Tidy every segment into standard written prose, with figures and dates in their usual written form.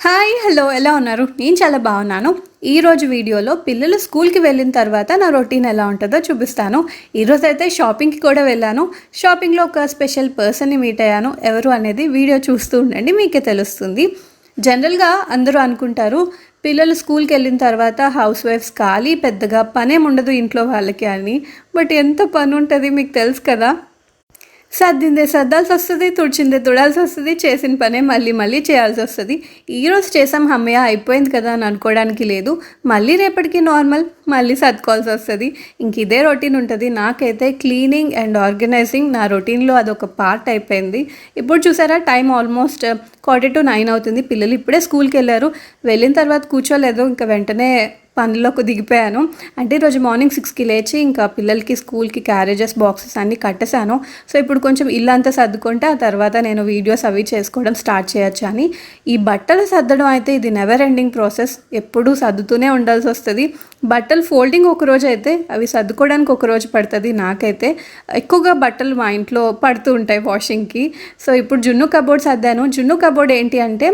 Hi hello ఎలా ఉన్నారు? నేను చాలా బాగున్నాను. ఈరోజు వీడియోలో పిల్లలు స్కూల్కి వెళ్ళిన తర్వాత నా రొటీన్ ఎలా ఉంటుందో చూపిస్తాను. ఈరోజు అయితే షాపింగ్కి కూడా వెళ్ళాను. షాపింగ్లో ఒక స్పెషల్ పర్సన్ని మీట్ అయ్యాను. ఎవరు అనేది వీడియో చూస్తూ ఉండండి, మీకే తెలుస్తుంది. జనరల్గా అందరూ అనుకుంటారు పిల్లలు స్కూల్కి వెళ్ళిన తర్వాత హౌస్ వైఫ్స్ ఖాళీ, పెద్దగా పనేం ఉండదు ఇంట్లో వాళ్ళకి అని. బట్ ఎంత పని ఉంటుంది మీకు తెలుసు కదా. సర్దిందే సర్దాల్సి వస్తుంది, తుడిచిందే తుడాల్సి వస్తుంది, చేసిన పనే మళ్ళీ మళ్ళీ చేయాల్సి వస్తుంది. ఈరోజు చేసాం హమ్మయ్య అయిపోయింది కదా అని అనుకోవడానికి లేదు. మళ్ళీ రేపటికి నార్మల్, మళ్ళీ సర్దుకోవాల్సి వస్తుంది. ఇంక ఇదే రొటీన్ ఉంటుంది. నాకైతే క్లీనింగ్ అండ్ ఆర్గనైజింగ్ నా రొటీన్లో అదొక పార్ట్ అయిపోయింది. ఇప్పుడు చూసారా టైం ఆల్మోస్ట్ 8:45 అవుతుంది. పిల్లలు ఇప్పుడే స్కూల్కి వెళ్ళారు. వెళ్ళిన తర్వాత కూర్చోలేదు, ఇంకా వెంటనే పనిలోకి దిగిపోయాను. అంటే ఈరోజు మార్నింగ్ 6కి లేచి ఇంకా పిల్లలకి స్కూల్కి క్యారేజెస్ బాక్సెస్ అన్నీ కట్టేశాను. సో ఇప్పుడు కొంచెం ఇల్లంతా సర్దుకుంటే ఆ తర్వాత నేను వీడియోస్ అవి చేసుకోవడం స్టార్ట్ చేయొచ్చు అని. ఈ బట్టలు సర్దడం అయితే ఇది నెవర్ ఎండింగ్ ప్రాసెస్. ఎప్పుడూ సర్దుతూనే ఉండాల్సి వస్తుంది. బట్టలు ఫోల్డింగ్ ఒక రోజు అయితే అవి సర్దుకోవడానికి ఒక రోజు పడుతుంది. నాకైతే ఎక్కువగా బట్టలు మా ఇంట్లో పడుతూ ఉంటాయి వాషింగ్కి. సో ఇప్పుడు జున్ను కబోర్డ్ సర్దాను. జున్ను కబోర్డ్ ఏంటి అంటే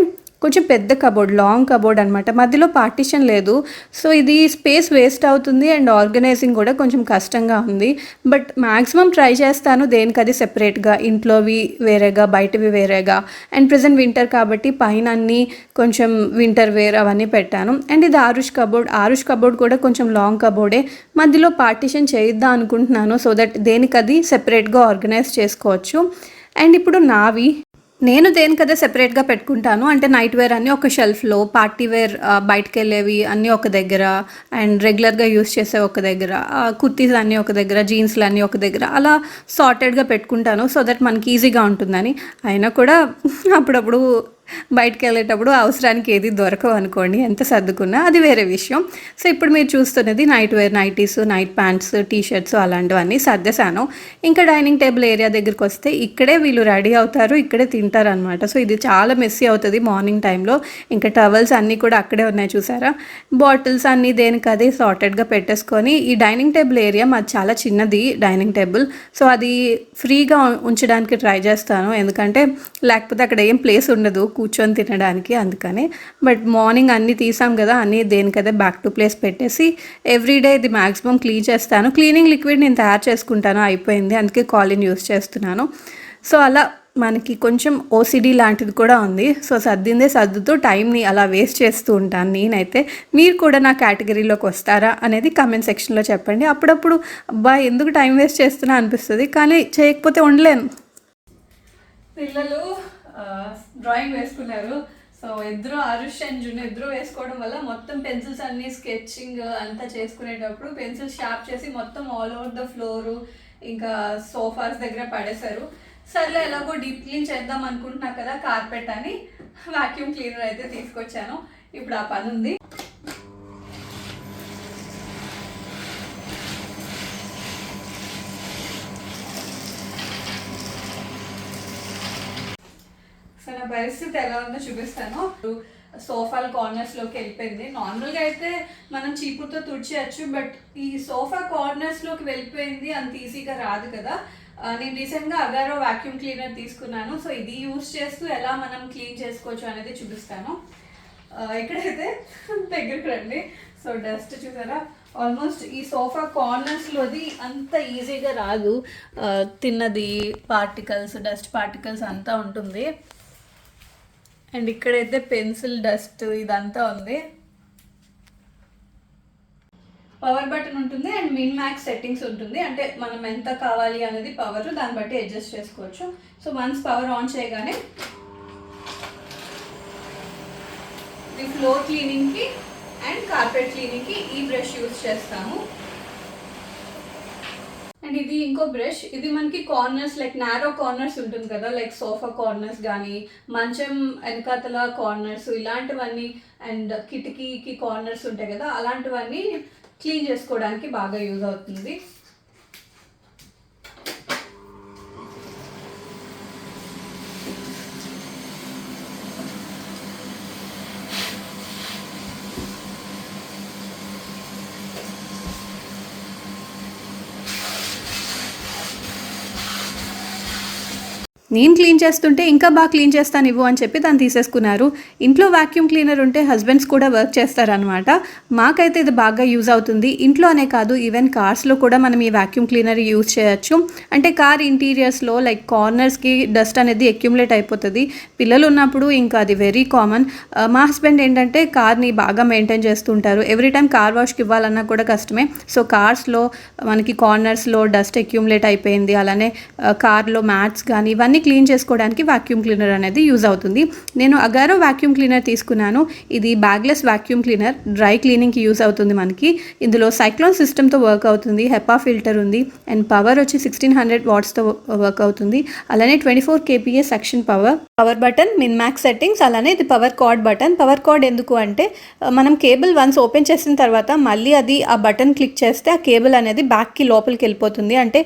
కొంచెం పెద్ద కబోర్డ్, లాంగ్ కబోర్డ్ అనమాట. మధ్యలో పార్టిషన్ లేదు. సో ఇది స్పేస్ వేస్ట్ అవుతుంది అండ్ ఆర్గనైజింగ్ కూడా కొంచెం కష్టంగా ఉంది. బట్ మ్యాక్సిమం ట్రై చేస్తాను దేనికది సెపరేట్గా, ఇంట్లోవి వేరేగా, బయటవి వేరేగా. అండ్ ప్రజెంట్ వింటర్ కాబట్టి పైన అన్నీ కొంచెం వింటర్ వేర్ అవన్నీ పెట్టాను. అండ్ ఇది ఆరుష్ కబోర్డ్. ఆరుష్ కబోర్డ్ కూడా కొంచెం లాంగ్ కబోర్డే. మధ్యలో పార్టిషన్ చేయిద్దాం అనుకుంటున్నాను సో దట్ దేనికది సెపరేట్గా ఆర్గనైజ్ చేసుకోవచ్చు. అండ్ ఇప్పుడు నావి నేను దేనికదే సెపరేట్గా పెట్టుకుంటాను. అంటే నైట్ వేర్ అన్నీ ఒక షెల్ఫ్లో, పార్టీ వేర్ బయటకు వెళ్ళేవి అన్నీ ఒక దగ్గర, అండ్ రెగ్యులర్గా యూస్ చేసే ఒక దగ్గర, కుర్తీస్ అన్నీ ఒక దగ్గర, జీన్స్లు అన్నీ ఒక దగ్గర, అలా సార్టెడ్గా పెట్టుకుంటాను సో దట్ మనకి ఈజీగా ఉంటుందని. అయినా కూడా అప్పుడప్పుడు బయటకు వెళ్ళేటప్పుడు అవసరానికి ఏది దొరకవు అనుకోండి, ఎంత సర్దుకున్నా అది వేరే విషయం. సో ఇప్పుడు మీరు చూస్తున్నది night wear, nighties, night pants, T-shirts అలాంటివన్నీ సర్దేశాను. ఇంకా డైనింగ్ టేబుల్ ఏరియా దగ్గరికి వస్తే ఇక్కడే వీళ్ళు రెడీ అవుతారు, ఇక్కడే తింటారు అనమాట. సో ఇది చాలా మెస్సీ అవుతుంది మార్నింగ్ టైంలో. ఇంకా టవల్స్ అన్నీ కూడా అక్కడే ఉన్నాయి చూసారా. బాటిల్స్ అన్నీ దేనికి అదే సార్టెడ్గా పెట్టేసుకొని, ఈ డైనింగ్ టేబుల్ ఏరియా మాది చాలా చిన్నది డైనింగ్ టేబుల్. సో అది ఫ్రీగా ఉంచడానికి ట్రై చేస్తాను, ఎందుకంటే లేకపోతే అక్కడ ఏం ప్లేస్ ఉండదు కూర్చొని తినడానికి, అందుకని. బట్ మార్నింగ్ అన్నీ తీసాం కదా, అన్నీ దేనికదే బ్యాక్ టు ప్లేస్ పెట్టేసి ఎవ్రీడే ఇది మ్యాక్సిమం క్లీన్ చేస్తాను. క్లీనింగ్ లిక్విడ్ నేను తయారు చేసుకుంటాను, అయిపోయింది, అందుకే కాలిన్ యూస్ చేస్తున్నాను. సో అలా మనకి కొంచెం ఓసిడీ లాంటిది కూడా ఉంది. సో సర్దిందే సర్దుతూ టైంని అలా వేస్ట్ చేస్తూ ఉంటాను నేనైతే. మీరు కూడా నా కేటగిరీలోకి వస్తారా అనేది కమెంట్ సెక్షన్లో చెప్పండి. అప్పుడప్పుడు అబ్బా ఎందుకు టైం వేస్ట్ చేస్తున్నా అనిపిస్తుంది, కానీ చేయకపోతే ఉండలేను. పిల్లలు డ్రాయింగ్ వేసుకున్నారు. సో ఇద్దరు ఆరుష్ అండ్ జున్ను ఇద్దరు వేసుకోవడం వల్ల మొత్తం పెన్సిల్స్ అన్నీ స్కెచింగ్ అంతా చేసుకునేటప్పుడు పెన్సిల్స్ షార్ప్ చేసి మొత్తం ఆల్ ఓవర్ ద ఫ్లోరు ఇంకా సోఫాస్ దగ్గర పడేశారు. సర్లే ఎలాగో డీప్ క్లీన్ చేద్దాం అనుకుంటున్నా కదా కార్పెట్ అని వాక్యూమ్ క్లీనర్ అయితే తీసుకొచ్చాను. ఇప్పుడు ఆ పని ఉంది. సో నా పరిస్థితి ఎలా ఉందో చూపిస్తాను. సోఫాల కార్నర్స్లోకి వెళ్ళిపోయింది. నార్మల్గా అయితే మనం చీపురుతో తుడిచేయచ్చు, బట్ ఈ సోఫా కార్నర్స్లోకి వెళ్ళిపోయింది, అంత ఈజీగా రాదు కదా. నేను రీసెంట్గా అగారో వాక్యూమ్ క్లీనర్ తీసుకున్నాను. సో ఇది యూస్ చేస్తూ ఎలా మనం క్లీన్ చేసుకోవచ్చు అనేది చూపిస్తాను. ఎక్కడైతే దగ్గరికి రండి. సో డస్ట్ చూసారా, ఆల్మోస్ట్ ఈ సోఫా కార్నర్స్లోది అంత ఈజీగా రాదు. తిన్నది పార్టికల్స్, డస్ట్ పార్టికల్స్ అంతా ఉంటుంది. అండ్ ఇక్కడైతే పెన్సిల్ డస్ట్ ఇదంతా ఉంది. పవర్ బటన్ ఉంటుంది అండ్ మిన్ మ్యాక్స్ సెట్టింగ్స్ ఉంటుంది. అంటే మనం ఎంత కావాలి అనేది పవర్, దాన్ని బట్టి అడ్జస్ట్ చేసుకోవచ్చు. సో వన్స్ పవర్ ఆన్ చేయగానే ఈ ఫ్లోర్ క్లీనింగ్కి అండ్ కార్పెట్ క్లీనింగ్కి ఈ బ్రష్ యూజ్ చేస్తాము. అండ్ ఇది ఇంకో బ్రష్. ఇది మనకి కార్నర్స్ లైక్ నారో కార్నర్స్ ఉంటుంది కదా, లైక్ సోఫా కార్నర్స్ కానీ మంచం వెనకాతల కార్నర్స్ ఇలాంటివన్నీ, అండ్ కిటికీకి కార్నర్స్ ఉంటాయి కదా, అలాంటివన్నీ క్లీన్ చేసుకోవడానికి బాగా యూజ్ అవుతుంది. నేను క్లీన్ చేస్తుంటే ఇంకా బాగా క్లీన్ చేస్తాను ఇవ్వు అని చెప్పి దాన్ని తీసేసుకున్నారు. ఇంట్లో వాక్యూమ్ క్లీనర్ ఉంటే హస్బెండ్స్ కూడా వర్క్ చేస్తారనమాట. మాకైతే ఇది బాగా యూజ్ అవుతుంది. ఇంట్లో అనే కాదు, ఈవెన్ కార్స్లో కూడా మనం ఈ వాక్యూమ్ క్లీనర్ యూజ్ చేయొచ్చు. అంటే కార్ ఇంటీరియర్స్లో లైక్ కార్నర్స్కి డస్ట్ అనేది అక్యుములేట్ అయిపోతుంది. పిల్లలు ఉన్నప్పుడు ఇంకా అది వెరీ కామన్. మా హస్బెండ్ ఏంటంటే కార్ని బాగా మెయింటైన్ చేస్తుంటారు. ఎవ్రీ టైం కార్ వాష్కి ఇవ్వాలన్నా కూడా కష్టమే. సో కార్స్లో మనకి కార్నర్స్లో డస్ట్ అక్యుములేట్ అయిపోయింది, అలానే కార్లో మ్యాట్స్ కానీ ఇవన్నీ క్లీన్ చేసుకోవడానికి వాక్యూమ్ క్లీనర్ అనేది యూజ్ అవుతుంది. నేను అగారో వాక్యూమ్ క్లీనర్ తీసుకున్నాను. ఇది బ్యాగ్లెస్ వాక్యూమ్ క్లీనర్, డ్రై క్లీనింగ్కి యూజ్ అవుతుంది మనకి. ఇందులో సైక్లోన్ సిస్టమ్తో వర్క్ అవుతుంది, హెపా ఫిల్టర్ ఉంది, అండ్ పవర్ వచ్చి 1600 వాట్స్తో వర్క్ అవుతుంది. అలానే 24 kPa suction power button, min max settings, అలానే ఇది power cord button. Power cord ఎందుకు అంటే మనం కేబుల్ వన్స్ ఓపెన్ చేసిన తర్వాత మళ్ళీ అది ఆ బటన్ క్లిక్ చేస్తే ఆ కేబుల్ అనేది బ్యాక్కి లోపలికి వెళ్ళిపోతుంది. అంటే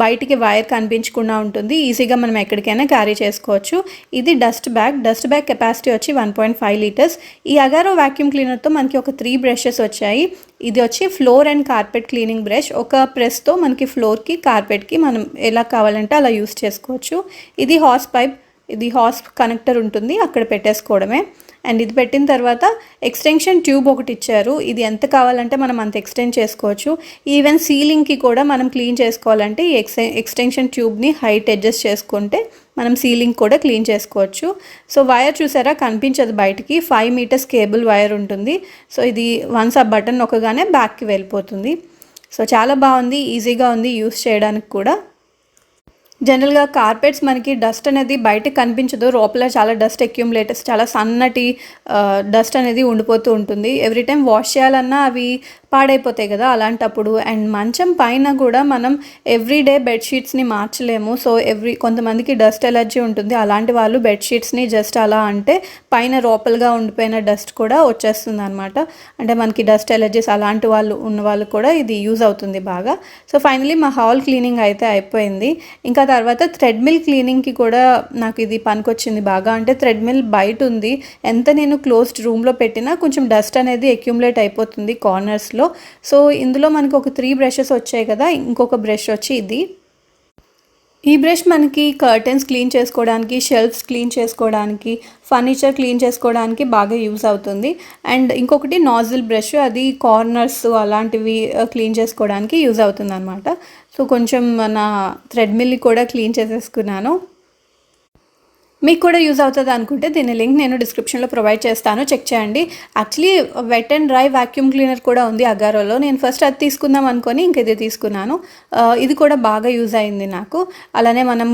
బయటికి వైర్ కనిపించకుండా ఉంటుంది, ఈజీగా మనం ఎక్కడికైనా క్యారీ చేసుకోవచ్చు. ఇది డస్ట్ బ్యాగ్ కెపాసిటీ వచ్చి 1.5 లీటర్స్. ఈ అగారో వాక్యూమ్ క్లీనర్తో మనకి ఒక 3 బ్రషెస్ వచ్చాయి. ఇది వచ్చి floor and carpet cleaning brush. ఒక ప్రెస్తో మనకి ఫ్లోర్కి కార్పెట్కి మనం ఎలా కావాలంటే అలా యూస్ చేసుకోవచ్చు. ఇది హాస్ కనెక్టర్ ఉంటుంది, అక్కడ పెట్టేసుకోవడమే. అండ్ ఇది పెట్టిన తర్వాత ఎక్స్టెన్షన్ ట్యూబ్ ఒకటి ఇచ్చారు. ఇది ఎంత కావాలంటే మనం అంత ఎక్స్టెండ్ చేసుకోవచ్చు. ఈవెన్ సీలింగ్కి కూడా మనం క్లీన్ చేసుకోవాలంటే ఈ ఎక్స్టెన్షన్ ట్యూబ్ని హైట్ అడ్జస్ట్ చేసుకుంటే మనం సీలింగ్ కూడా క్లీన్ చేసుకోవచ్చు. సో వైర్ చూసారా, కనిపించదు బయటికి. 5 మీటర్స్ కేబుల్ వైర్ ఉంటుంది. సో ఇది వన్స్ ఆ బటన్ నొక్కగానే బ్యాక్కి వెళ్ళిపోతుంది. సో చాలా బాగుంది, ఈజీగా ఉంది యూస్ చేయడానికి కూడా. జనరల్గా కార్పెట్స్ మనకి డస్ట్ అనేది బయటకు కనిపించదు, లోపల చాలా డస్ట్ అక్యుములేటర్స్, చాలా సన్నటి డస్ట్ అనేది ఉండిపోతూ ఉంటుంది. ఎవ్రీ టైం వాష్ చేయాలన్నా అవి పాడైపోతాయి కదా అలాంటప్పుడు. అండ్ మంచం పైన కూడా మనం ఎవ్రీడే బెడ్షీట్స్ని మార్చలేము. సో కొంతమందికి డస్ట్ ఎలర్జీ ఉంటుంది. అలాంటి వాళ్ళు బెడ్షీట్స్ని జస్ట్ అలా అంటే పైన లోపలగా ఉండిపోయిన డస్ట్ కూడా వచ్చేస్తుంది అనమాట. అంటే మనకి డస్ట్ ఎలర్జీస్ అలాంటి వాళ్ళు ఉన్న వాళ్ళు కూడా ఇది యూజ్ అవుతుంది బాగా. సో ఫైనలీ మా హాల్ క్లీనింగ్ అయితే అయిపోయింది. ఇంకా తర్వాత థ్రెడ్మిల్ క్లీనింగ్కి కూడా నాకు ఇది పనికొచ్చింది బాగా. అంటే థ్రెడ్మిల్ బయట ఉంది, ఎంత నేను క్లోజ్డ్ రూమ్లో పెట్టినా కొంచెం డస్ట్ అనేది అక్యుములేట్ అయిపోతుంది కార్నర్స్లో. సో ఇందులో మనకు ఒక 3 బ్రషెస్ వచ్చాయి కదా, ఇంకొక బ్రష్ వచ్చి ఇది. ఈ బ్రష్ మనకి కర్టెన్స్ క్లీన్ చేసుకోవడానికి, షెల్ఫ్స్ క్లీన్ చేసుకోవడానికి, ఫర్నిచర్ క్లీన్ చేసుకోవడానికి బాగా యూజ్ అవుతుంది. అండ్ ఇంకొకటి నాజిల్ బ్రష్, అది కార్నర్స్ అలాంటివి క్లీన్ చేసుకోవడానికి యూజ్ అవుతుంది అనమాట. సో కొంచెం నా థ్రెడ్మిల్ కూడా క్లీన్ చేసేసుకున్నాను. మీకు కూడా యూజ్ అవుతుంది అనుకుంటే దీని లింక్ నేను డిస్క్రిప్షన్లో ప్రొవైడ్ చేస్తాను, చెక్ చేయండి. Actually wet and dry vacuum cleaner కూడా ఉంది అగారోలో. నేను ఫస్ట్ అది తీసుకుందాం అనుకొని ఇంక ఇది తీసుకున్నాను. ఇది కూడా బాగా యూజ్ అయింది నాకు. అలానే మనం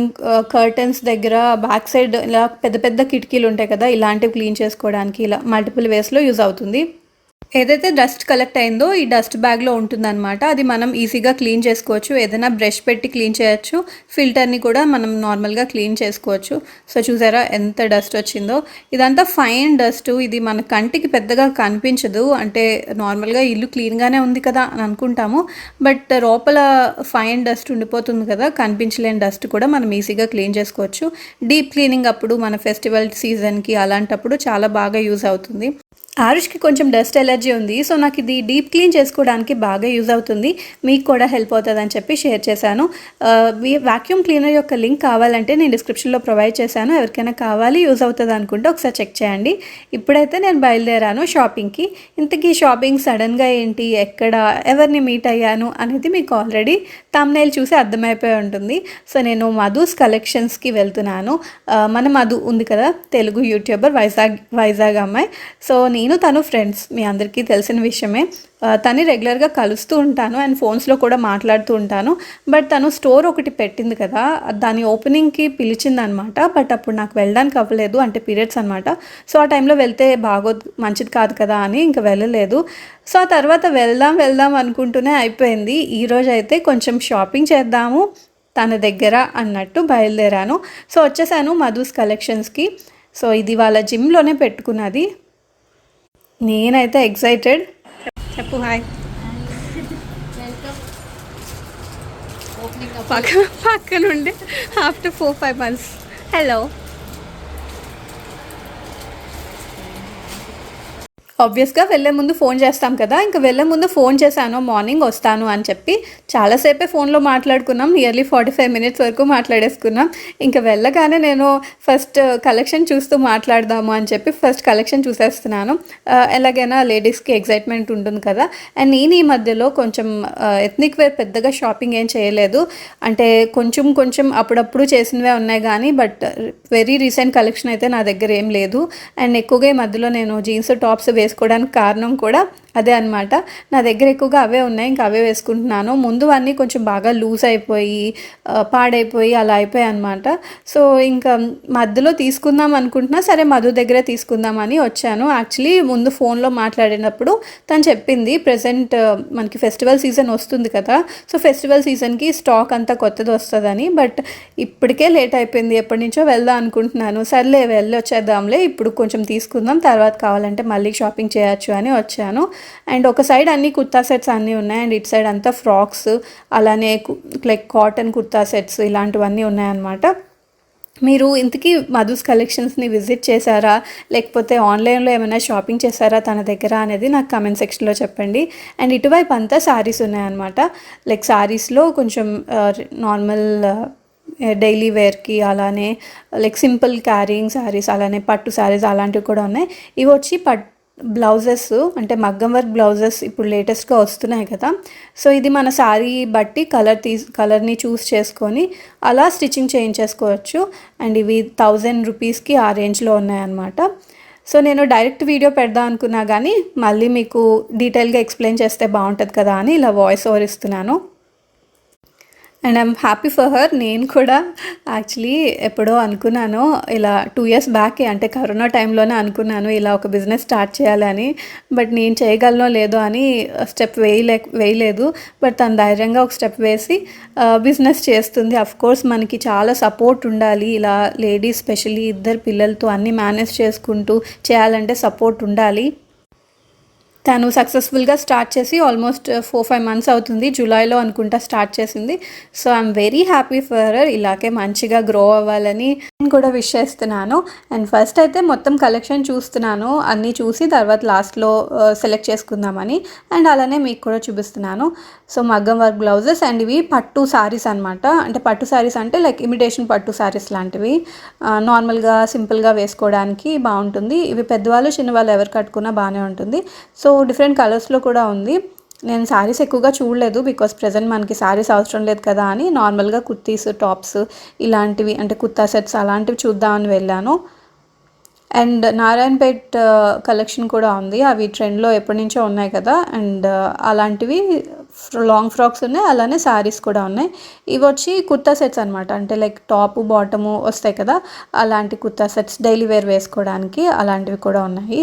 కర్టన్స్ దగ్గర బ్యాక్ సైడ్ ఇలా పెద్ద పెద్ద కిటికీలు ఉంటాయి కదా, ఇలాంటివి క్లీన్ చేసుకోవడానికి ఇలా మల్టిపుల్ వేస్లో యూజ్ అవుతుంది. ఏదైతే డస్ట్ కలెక్ట్ అయిందో ఈ డస్ట్ బ్యాగ్లో ఉంటుందన్నమాట. అది మనం ఈజీగా క్లీన్ చేసుకోవచ్చు. ఏదైనా బ్రష్ పెట్టి క్లీన్ చేయొచ్చు, ఫిల్టర్ని కూడా మనం నార్మల్గా క్లీన్ చేసుకోవచ్చు. సో చూసారా ఎంత డస్ట్ వచ్చిందో. ఇదంతా ఫైన్ డస్ట్, ఇది మన కంటికి పెద్దగా కనిపించదు. అంటే నార్మల్గా ఇల్లు క్లీన్గానే ఉంది కదా అని అనుకుంటాము, బట్ లోపల ఫైన్ డస్ట్ ఉండిపోతుంది కదా, కనిపించలేని డస్ట్ కూడా మనం ఈజీగా క్లీన్ చేసుకోవచ్చు. డీప్ క్లీనింగ్ అప్పుడు మన ఫెస్టివల్ సీజన్కి అలాంటప్పుడు చాలా బాగా యూజ్ అవుతుంది. ఆరుష్కి కొంచెం డస్ట్ ఎలర్జీ ఉంది, సో నాకు ఇది డీప్ క్లీన్ చేసుకోవడానికి బాగా యూజ్ అవుతుంది, మీకు కూడా హెల్ప్ అవుతుంది అని చెప్పి షేర్ చేశాను. వాక్యూమ్ క్లీనర్ యొక్క లింక్ కావాలంటే నేను డిస్క్రిప్షన్లో ప్రొవైడ్ చేశాను. ఎవరికైనా కావాలి యూజ్ అవుతుంది అనుకుంటే ఒకసారి చెక్ చేయండి. ఇప్పుడైతే నేను బయలుదేరాను షాపింగ్కి. ఇంతకీ షాపింగ్ సడన్గా ఏంటి, ఎక్కడ, ఎవరిని మీట్ అయ్యాను అనేది మీకు ఆల్రెడీ థంబ్నెయిల్ చూసి అర్థమైపోయి ఉంటుంది. సో నేను మధుస్ కలెక్షన్స్కి వెళ్తున్నాను. మన మధు ఉంది కదా, తెలుగు యూట్యూబర్, వైజాగ్ అమ్మాయి. సో నేను తను ఫ్రెండ్స్, మీ అందరికీ తెలిసిన విషయమే. తను రెగ్యులర్గా కలుస్తూ ఉంటాను అండ్ ఫోన్స్లో కూడా మాట్లాడుతూ ఉంటాను. బట్ తను స్టోర్ ఒకటి పెట్టింది కదా, దాని ఓపెనింగ్కి పిలిచిందనమాట. బట్ అప్పుడు నాకు వెళ్ళడానికి అవ్వలేదు, అంటే పీరియడ్స్ అనమాట. సో ఆ టైంలో వెళ్తే మంచిది కాదు కదా అని ఇంకా వెళ్ళలేదు. సో ఆ తర్వాత వెళ్దాం అనుకుంటూనే అయిపోయింది. ఈరోజు అయితే కొంచెం షాపింగ్ చేద్దాము తన దగ్గర అన్నట్టు బయలుదేరాను. సో వచ్చేసాను మధుస్ కలెక్షన్స్కి. సో ఇది వాళ్ళ జిమ్లోనే పెట్టుకున్నది. నేనైతే ఎక్సైటెడ్. చెప్పు హాయ్. పక్క నుండి ఆఫ్టర్ 4-5 months. హలో. ఆబ్వియస్గా వెళ్ళే ముందు ఫోన్ చేస్తాం కదా, ఇంకా వెళ్ళే ముందు ఫోన్ చేశాను మార్నింగ్ వస్తాను అని చెప్పి. చాలాసేపే ఫోన్లో మాట్లాడుకున్నాం, నియర్లీ 45 మినిట్స్ వరకు మాట్లాడేసుకున్నాం. ఇంకా వెళ్ళగానే నేను ఫస్ట్ కలెక్షన్ చూస్తూ మాట్లాడదాము అని చెప్పి ఫస్ట్ కలెక్షన్ చూసేస్తున్నాను. ఎలాగైనా లేడీస్కి ఎగ్జైట్మెంట్ ఉంటుంది కదా. అండ్ నేను ఈ మధ్యలో కొంచెం ఎథ్నిక్ వేర్ పెద్దగా షాపింగ్ ఏం చేయలేదు, అంటే కొంచెం అప్పుడప్పుడు చేసినవే ఉన్నాయి కానీ బట్ వెరీ రీసెంట్ కలెక్షన్ అయితే నా దగ్గర ఏం లేదు. అండ్ ఎక్కువగా ఈ మధ్యలో నేను జీన్స్ టాప్స్ వేసుకోవడానికి కారణం కూడా అదే అనమాట. నా దగ్గర ఎక్కువగా అవే ఉన్నాయి, ఇంకా అవే వేసుకుంటున్నాను. ముందు అన్నీ కొంచెం బాగా లూజ్ అయిపోయి పాడైపోయి అలా అయిపోయాయి అనమాట. సో ఇంకా మధ్యలో తీసుకుందాం అనుకుంటున్నా, సరే మధు దగ్గరే తీసుకుందామని వచ్చాను. యాక్చువల్లీ ముందు ఫోన్లో మాట్లాడినప్పుడు తను చెప్పింది ప్రజెంట్ మనకి ఫెస్టివల్ సీజన్ వస్తుంది కదా, సో ఫెస్టివల్ సీజన్కి స్టాక్ అంతా కొత్తది వస్తుందని. బట్ ఇప్పటికే లేట్ అయిపోయింది, ఎప్పటి నుంచో వెళ్దాం అనుకుంటున్నాను. సర్లే వెళ్ళి వచ్చేద్దాంలే, ఇప్పుడు కొంచెం తీసుకుందాం, తర్వాత కావాలంటే మళ్ళీ షాపింగ్ చేయొచ్చు అని వచ్చాను. అండ్ ఒక సైడ్ అన్ని కుర్తా సెట్స్ అన్నీ ఉన్నాయి, అండ్ ఇటు సైడ్ అంతా ఫ్రాక్స్, అలానే లైక్ కాటన్ కుర్తా సెట్స్ ఇలాంటివన్నీ ఉన్నాయన్నమాట. మీరు ఇంతకీ మధుస్ కలెక్షన్స్ని విజిట్ చేశారా, లేకపోతే ఆన్లైన్లో ఏమైనా షాపింగ్ చేశారా తన దగ్గర అనేది నాకు కామెంట్ సెక్షన్లో చెప్పండి. అండ్ ఇటువైపు అంతా శారీస్ ఉన్నాయన్నమాట. లైక్ శారీస్లో కొంచెం నార్మల్ డైలీ వేర్కి, అలానే లైక్ సింపుల్ క్యారీయింగ్ శారీస్, అలానే పట్టు శారీస్ అలాంటివి కూడా ఉన్నాయి. ఇవి వచ్చి బ్లౌజెస్, అంటే మగ్గం వర్క్ బ్లౌజెస్ ఇప్పుడు లేటెస్ట్గా వస్తున్నాయి కదా. సో ఇది మన శారీ బట్టి కలర్ని చూస్ చేసుకొని అలా స్టిచ్చింగ్ చేయించేసుకోవచ్చు. అండ్ ఇవి 1000 రూపీస్కి ఆ రేంజ్లో ఉన్నాయన్నమాట. సో నేను డైరెక్ట్ వీడియో పెడదాం అనుకున్నా కానీ మళ్ళీ మీకు డీటెయిల్గా ఎక్స్ప్లెయిన్ చేస్తే బాగుంటుంది కదా అని ఇలా వాయిస్ ఓవర్ ఇస్తున్నాను. And I'm happy for her. నేను కూడా యాక్చువల్లీ ఎప్పుడో అనుకున్నాను ఇలా 2 years బ్యాకే, అంటే కరోనా టైంలోనే అనుకున్నాను ఇలా ఒక బిజినెస్ స్టార్ట్ చేయాలని. బట్ నేను చేయగలనో లేదో అని స్టెప్ వేయలేదు. బట్ తను ధైర్యంగా ఒక స్టెప్ వేసి బిజినెస్ చేస్తుంది. అఫ్కోర్స్ మనకి చాలా సపోర్ట్ ఉండాలి, ఇలా లేడీస్ స్పెషల్లీ 2 పిల్లలతో అన్నీ మేనేజ్ చేసుకుంటూ చేయాలంటే సపోర్ట్ ఉండాలి. తను సక్సెస్ఫుల్గా స్టార్ట్ చేసి ఆల్మోస్ట్ 4-5 months అవుతుంది, జూలైలో అనుకుంటా స్టార్ట్ చేసింది. So I'm very happy for her. ఇలాగే మంచిగా గ్రో అవ్వాలని నేను కూడా విష్ చేస్తున్నాను. అండ్ ఫస్ట్ అయితే మొత్తం కలెక్షన్ చూస్తున్నాను, అన్నీ చూసి తర్వాత లాస్ట్లో సెలెక్ట్ చేసుకుందామని. అండ్ అలానే మీకు కూడా చూపిస్తున్నాను. సో మగ్గం వర్క్ బ్లౌజెస్, అండ్ ఇవి పట్టు శారీస్ అనమాట. అంటే పట్టు శారీస్ అంటే లైక్ ఇమిటేషన్ పట్టు శారీస్ లాంటివి, నార్మల్గా సింపుల్గా వేసుకోవడానికి బాగుంటుంది. ఇవి పెద్దవాళ్ళు చిన్నవాళ్ళు ఎవరు కట్టుకున్నా బాగానే ఉంటుంది. సో డిఫరెంట్ కలర్స్లో కూడా ఉంది. నేను శారీస్ ఎక్కువగా చూడలేదు బికాస్ ప్రజెంట్ మనకి శారీస్ అవసరం లేదు కదా అని నార్మల్గా కుర్తీస్, టాప్స్ ఇలాంటివి, అంటే కుర్తా సెట్స్ అలాంటివి చూద్దామని వెళ్ళాను. అండ్ నారాయణపేట్ కలెక్షన్ కూడా ఉంది, అవి ట్రెండ్లో ఎప్పటి నుంచో ఉన్నాయి కదా. అండ్ అలాంటివి లాంగ్ ఫ్రాక్స్ ఉన్నాయి, అలానే శారీస్ కూడా ఉన్నాయి. ఇవి వచ్చి కుర్తా సెట్స్ అనమాట, అంటే లైక్ టాప్ బాటము వస్తాయి కదా, అలాంటి కుర్తా సెట్స్ డైలీ వేర్ వేసుకోవడానికి అలాంటివి కూడా ఉన్నాయి.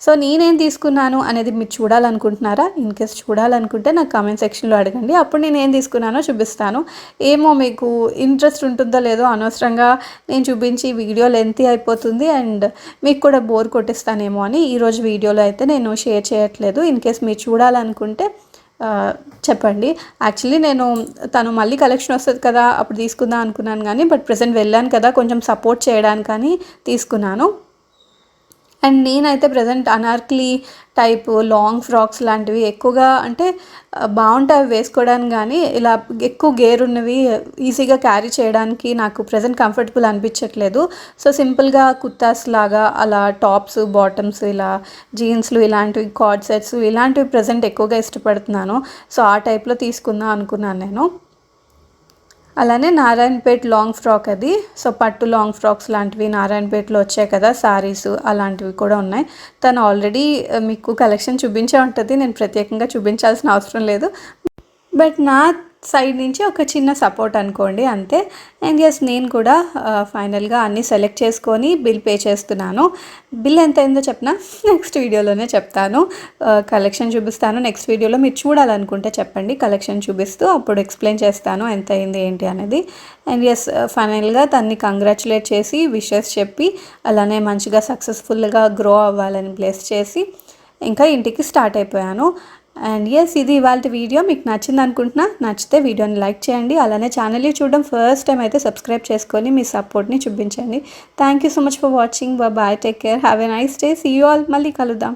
సో నేనేం తీసుకున్నాను అనేది మీరు చూడాలనుకుంటున్నారా? ఇన్ కేస్ చూడాలనుకుంటే నాకు కామెంట్ సెక్షన్లో అడగండి, అప్పుడు నేను ఏం తీసుకున్నానో చూపిస్తాను. ఏమో మీకు ఇంట్రెస్ట్ ఉంటుందో లేదో, అనవసరంగా నేను చూపించి వీడియో లెంతీ అయిపోతుంది అండ్ మీకు కూడా బోర్ కొట్టిస్తానేమో అని ఈరోజు వీడియోలో అయితే నేను షేర్ చేయట్లేదు. ఇన్ కేస్ మీరు చూడాలనుకుంటే చెప్పండి. యాక్చువల్లీ నేను తను మళ్ళీ కలెక్షన్ వస్తుంది కదా అప్పుడు తీసుకుందాం అనుకున్నాను కానీ బట్ ప్రజెంట్ వెళ్ళాను కదా కొంచెం సపోర్ట్ చేయడానికని తీసుకున్నాను. అండ్ నేనైతే present Anarkali type long frocks లాంటివి ఎక్కువగా అంటే బాగుంటాయి వేసుకోవడానికి, కానీ ఇలా ఎక్కువ గేర్ ఉన్నవి ఈజీగా క్యారీ చేయడానికి నాకు ప్రజెంట్ కంఫర్టబుల్ అనిపించట్లేదు. సో సింపుల్గా కుర్తాస్ లాగా అలా టాప్స్, బాటమ్స్, ఇలా జీన్స్లు ఇలాంటివి, కార్డ్ సెట్స్ ఇలాంటివి ప్రజెంట్ ఎక్కువగా ఇష్టపడుతున్నాను. సో ఆ టైప్లో తీసుకుందాం అనుకున్నాను నేను. అలానే నారాయణపేట్ లాంగ్ ఫ్రాక్ అది, సో పట్టు లాంగ్ ఫ్రాక్స్ లాంటివి నారాయణపేట్లో వచ్చాయి కదా శారీస్, అలాంటివి కూడా ఉన్నాయి. తను ఆల్రెడీ మీకు కలెక్షన్ చూపించే ఉంటుంది, నేను ప్రత్యేకంగా చూపించాల్సిన అవసరం లేదు. బట్ నా సైడ్ నుంచి ఒక చిన్న సపోర్ట్ అనుకోండి అంతే. అండ్ ఎస్ నేను కూడా ఫైనల్గా అన్నీ సెలెక్ట్ చేసుకొని బిల్ పే చేస్తున్నాను. బిల్ ఎంత అయిందో చెప్పినా నెక్స్ట్ వీడియోలోనే చెప్తాను, కలెక్షన్ చూపిస్తాను. నెక్స్ట్ వీడియోలో మీరు చూడాలనుకుంటే చెప్పండి, కలెక్షన్ చూపిస్తూ అప్పుడు ఎక్స్ప్లెయిన్ చేస్తాను ఎంత అయింది ఏంటి అనేది. అండ్ ఎస్ ఫైనల్గా తన్ని కంగ్రాచులేట్ చేసి విషెస్ చెప్పి అలానే మంచిగా సక్సెస్ఫుల్గా గ్రో అవ్వాలని బ్లెస్ చేసి ఇంకా ఇంటికి స్టార్ట్ అయిపోయాను. అండ్ ఎస్ ఇది ఇవాళ వీడియో మీకు నచ్చింది అనుకుంటున్నా. నచ్చితే వీడియోని లైక్ చేయండి, అలానే ఛానల్ని చూడడం ఫస్ట్ టైం అయితే సబ్స్క్రైబ్ చేసుకొని మీ సపోర్ట్ని చూపించండి. Thank you so much for watching. Bye, take care, have a nice day, see you all. మళ్ళీ కలుద్దాం.